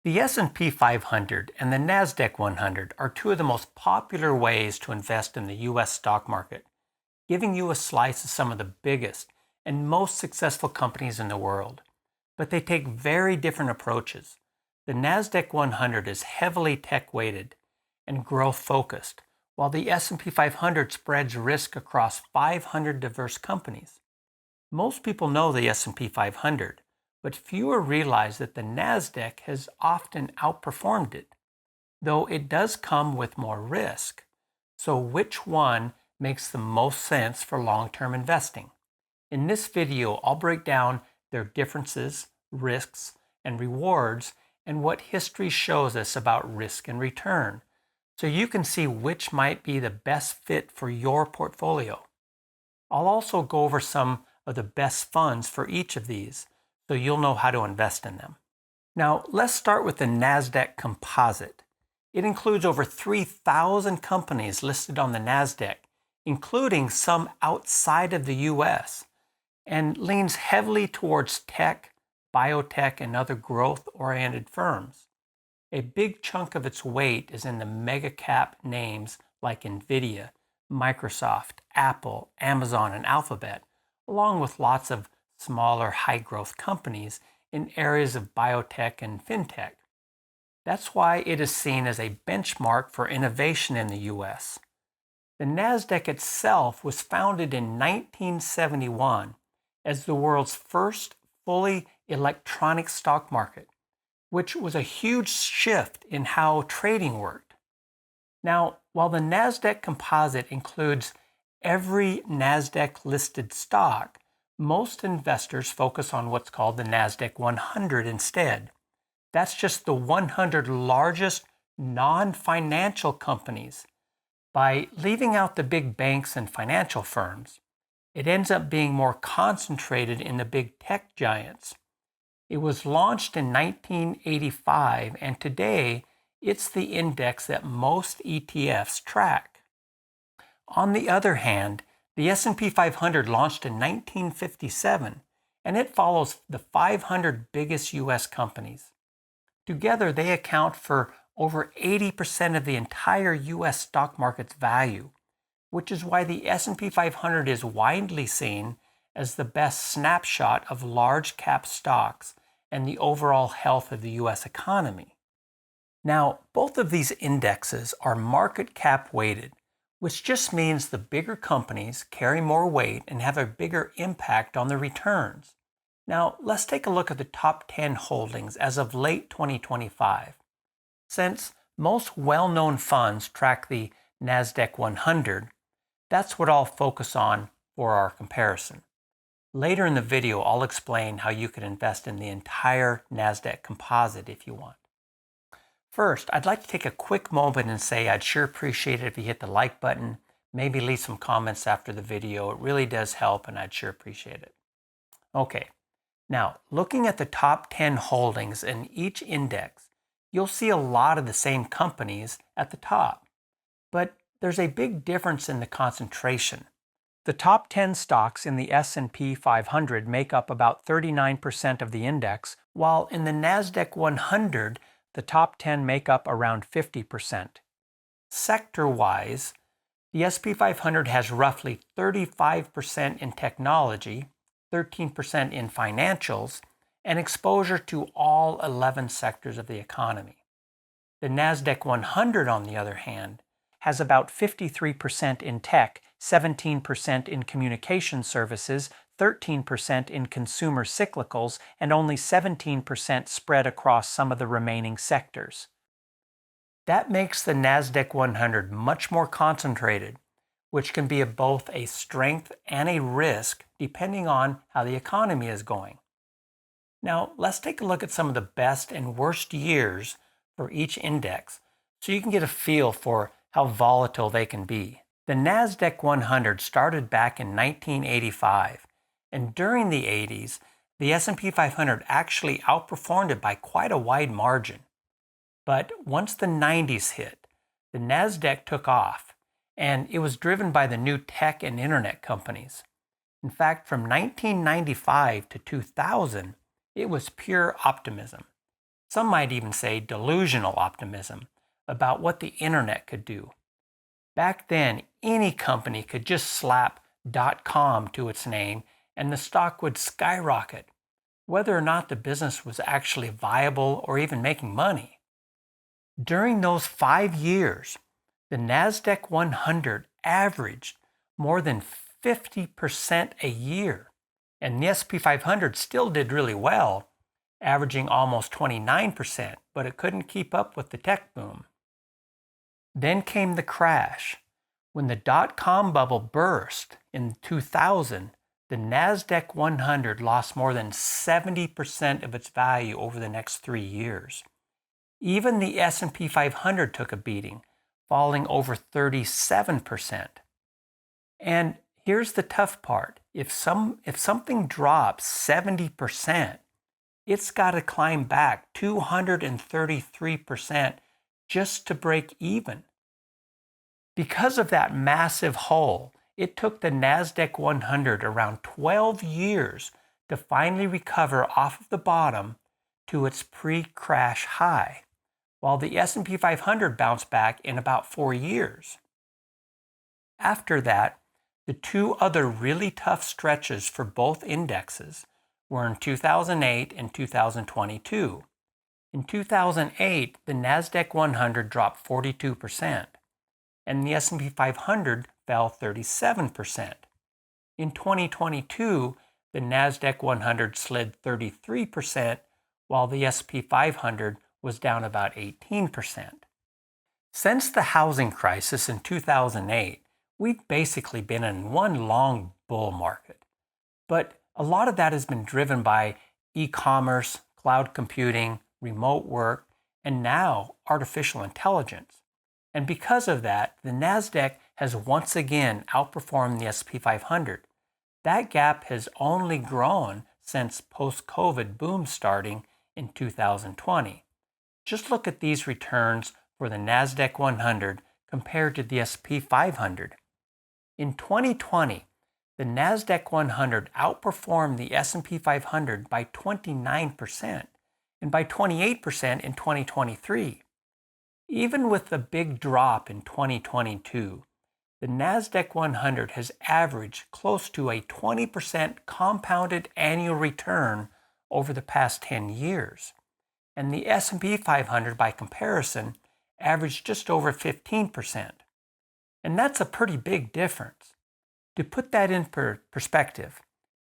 The S&P 500 and the Nasdaq-100 are two of the most popular ways to invest in the U.S. stock market, giving you a slice of some of the biggest and most successful companies in the world. But they take very different approaches. The Nasdaq-100 is heavily tech-weighted and growth-focused, while the S&P 500 spreads risk across 500 diverse companies. Most people know the S&P 500, but fewer realize that the Nasdaq has often outperformed it, though it does come with more risk. So which one makes the most sense for long-term investing? In this video, I'll break down their differences, risks, and rewards, and what history shows us about risk and return, so you can see which might be the best fit for your portfolio. I'll also go over some of the best funds for each of these, so you'll know how to invest in them. Now, let's start with the Nasdaq Composite. It includes over 3,000 companies listed on the Nasdaq, including some outside of the US, and leans heavily towards tech, biotech, and other growth-oriented firms. A big chunk of its weight is in the mega-cap names like Nvidia, Microsoft, Apple, Amazon, and Alphabet, along with lots of smaller high-growth companies in areas of biotech and fintech. That's why it is seen as a benchmark for innovation in the US. The Nasdaq itself was founded in 1971 as the world's first fully electronic stock market, which was a huge shift in how trading worked. Now, while the Nasdaq Composite includes every Nasdaq-listed stock, most investors focus on what's called the Nasdaq-100 instead. That's just the 100 largest non-financial companies. By leaving out the big banks and financial firms, it ends up being more concentrated in the big tech giants. It was launched in 1985, and today it's the index that most ETFs track. On the other hand, the S&P 500 launched in 1957, and it follows the 500 biggest U.S. companies. Together, they account for over 80% of the entire U.S. stock market's value, which is why the S&P 500 is widely seen as the best snapshot of large-cap stocks and the overall health of the U.S. economy. Now, both of these indexes are market cap weighted, which just means the bigger companies carry more weight and have a bigger impact on the returns. Now, let's take a look at the top 10 holdings as of late 2025. Since most well-known funds track the Nasdaq-100, that's what I'll focus on for our comparison. Later in the video, I'll explain how you can invest in the entire Nasdaq Composite if you want. First, I'd like to take a quick moment and say I'd sure appreciate it if you hit the like button, maybe leave some comments after the video. It really does help, and I'd sure appreciate it. Okay, now looking at the top 10 holdings in each index, you'll see a lot of the same companies at the top, but there's a big difference in the concentration. The top 10 stocks in the S&P 500 make up about 39% of the index, while in the Nasdaq 100, the top 10 make up around 50%. Sector-wise, the S&P 500 has roughly 35% in technology, 13% in financials, and exposure to all 11 sectors of the economy. The Nasdaq 100, on the other hand, has about 53% in tech, 17% in communication services, 13% in consumer cyclicals, and only 17% spread across some of the remaining sectors. That makes the Nasdaq 100 much more concentrated, which can be both a strength and a risk depending on how the economy is going. Now, let's take a look at some of the best and worst years for each index so you can get a feel for how volatile they can be. The Nasdaq 100 started back in 1985, and during the 80s, the S&P 500 actually outperformed it by quite a wide margin. But once the 90s hit, the Nasdaq took off, and it was driven by the new tech and internet companies. In fact, from 1995 to 2000, it was pure optimism. some might even say delusional optimism about what the internet could do. Back then, any company could just slap .com to its name and the stock would skyrocket, whether or not the business was actually viable or even making money. During those 5 years, the Nasdaq-100 averaged more than 50% a year, and the S&P 500 still did really well, averaging almost 29%, but it couldn't keep up with the tech boom. Then came the crash. When the dot-com bubble burst in 2000, the Nasdaq-100 lost more than 70% of its value over the next 3 years. Even the S&P 500 took a beating, falling over 37%. And here's the tough part. If something drops 70%, it's got to climb back 233% just to break even. Because of that massive hole, it took the Nasdaq-100 around 12 years to finally recover off of the bottom to its pre-crash high, while the S&P 500 bounced back in about 4 years. After that, the two other really tough stretches for both indexes were in 2008 and 2022. In 2008, the Nasdaq-100 dropped 42%, and the S&P 500 fell 37%. In 2022, the Nasdaq-100 slid 33%, while the S&P 500 was down about 18%. Since the housing crisis in 2008, we've basically been in one long bull market. But a lot of that has been driven by e-commerce, cloud computing, remote work, and now artificial intelligence. And because of that, the Nasdaq has once again outperformed the S&P 500. That gap has only grown since post-COVID boom starting in 2020. Just look at these returns for the Nasdaq-100 compared to the S&P 500. In 2020, the Nasdaq-100 outperformed the S&P 500 by 29% and by 28% in 2023. Even with the big drop in 2022, the Nasdaq-100 has averaged close to a 20% compounded annual return over the past 10 years. And the S&P 500, by comparison, averaged just over 15%. And that's a pretty big difference. To put that in perspective,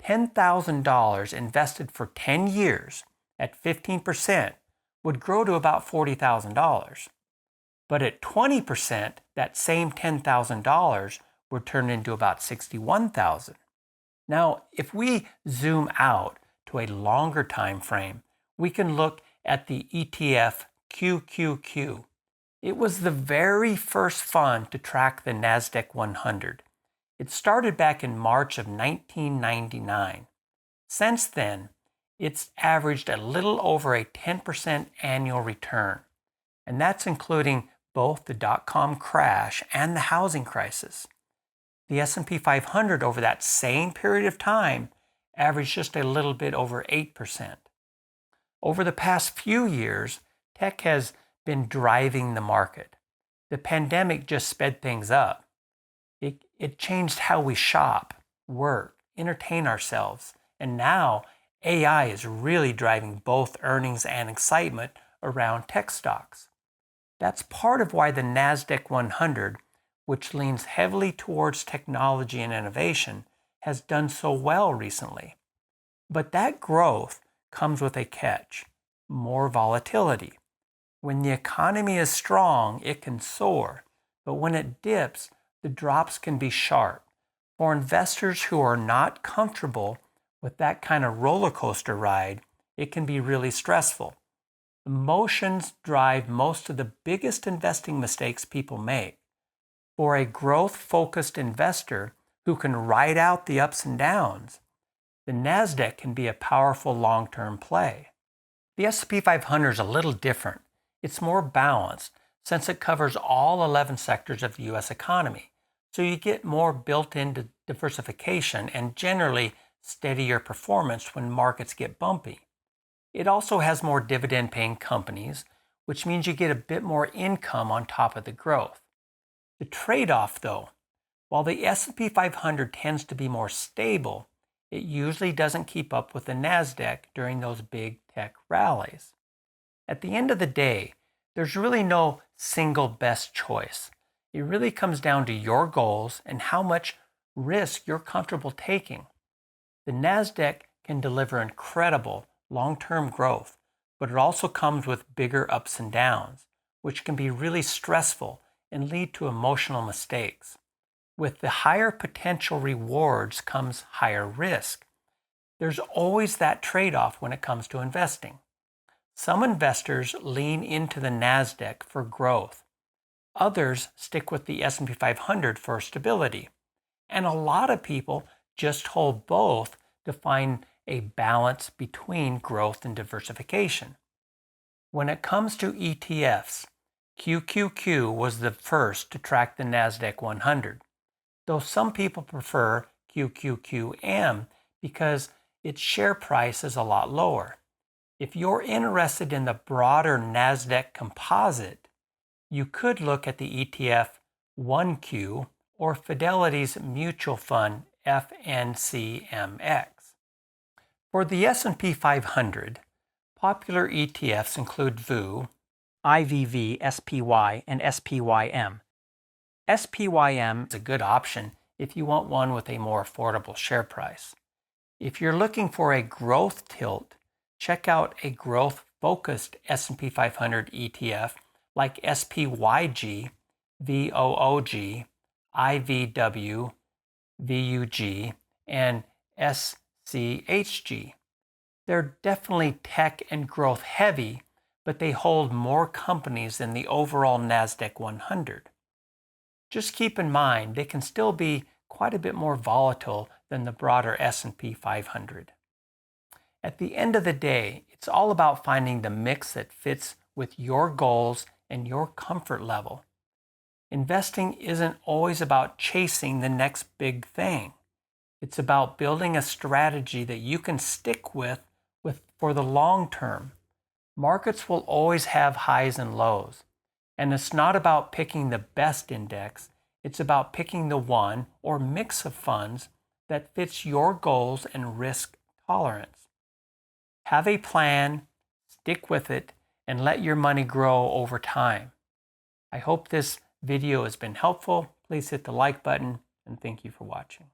$10,000 invested for 10 years at 15% would grow to about $40,000. But at 20%, that same $10,000 would turn into about $61,000. Now, if we zoom out to a longer time frame, we can look at the ETF QQQ. It was the very first fund to track the Nasdaq-100. It started back in March of 1999. Since then, it's averaged a little over a 10% annual return, and that's including both the dot-com crash and the housing crisis. The S&P 500 over that same period of time averaged just a little bit over 8%. Over the past few years, tech has been driving the market. The pandemic just sped things up. It changed how we shop, work, entertain ourselves, and now AI is really driving both earnings and excitement around tech stocks. That's part of why the Nasdaq-100, which leans heavily towards technology and innovation, has done so well recently. But that growth comes with a catch: more volatility. When the economy is strong, it can soar, but when it dips, the drops can be sharp. For investors who are not comfortable with that kind of roller coaster ride, it can be really stressful. Emotions drive most of the biggest investing mistakes people make. For a growth-focused investor who can ride out the ups and downs, the Nasdaq can be a powerful long-term play. The S&P 500 is a little different. It's more balanced since it covers all 11 sectors of the U.S. economy, so you get more built-in diversification and generally steadier performance when markets get bumpy. It also has more dividend-paying companies, which means you get a bit more income on top of the growth. The trade-off, though, while the S&P 500 tends to be more stable, it usually doesn't keep up with the Nasdaq during those big tech rallies. At the end of the day, there's really no single best choice. It really comes down to your goals and how much risk you're comfortable taking. The Nasdaq can deliver incredible long-term growth, but it also comes with bigger ups and downs, which can be really stressful and lead to emotional mistakes. With the higher potential rewards comes higher risk. There's always that trade-off when it comes to investing. Some investors lean into the Nasdaq for growth. Others stick with the S&P 500 for stability. And a lot of people just hold both to find a balance between growth and diversification. When it comes to ETFs, QQQ was the first to track the Nasdaq-100, though some people prefer QQQM because its share price is a lot lower. If you're interested in the broader Nasdaq composite, you could look at the ETF 1Q or Fidelity's mutual fund FNCMX. For the S&P 500, popular ETFs include VOO, IVV, SPY, and SPYM. SPYM is a good option if you want one with a more affordable share price. If you're looking for a growth tilt, check out a growth-focused S&P 500 ETF like SPYG, VOOG, IVW, VUG, and SCHG. They're definitely tech and growth heavy, but they hold more companies than the overall Nasdaq 100. Just keep in mind they can still be quite a bit more volatile than the broader S&P 500. At the end of the day, it's all about finding the mix that fits with your goals and your comfort level. Investing isn't always about chasing the next big thing. It's about building a strategy that you can stick with for the long term. Markets will always have highs and lows, and it's not about picking the best index. It's about picking the one or mix of funds that fits your goals and risk tolerance. Have a plan, stick with it, and let your money grow over time. I hope this video has been helpful. Please hit the like button, and thank you for watching.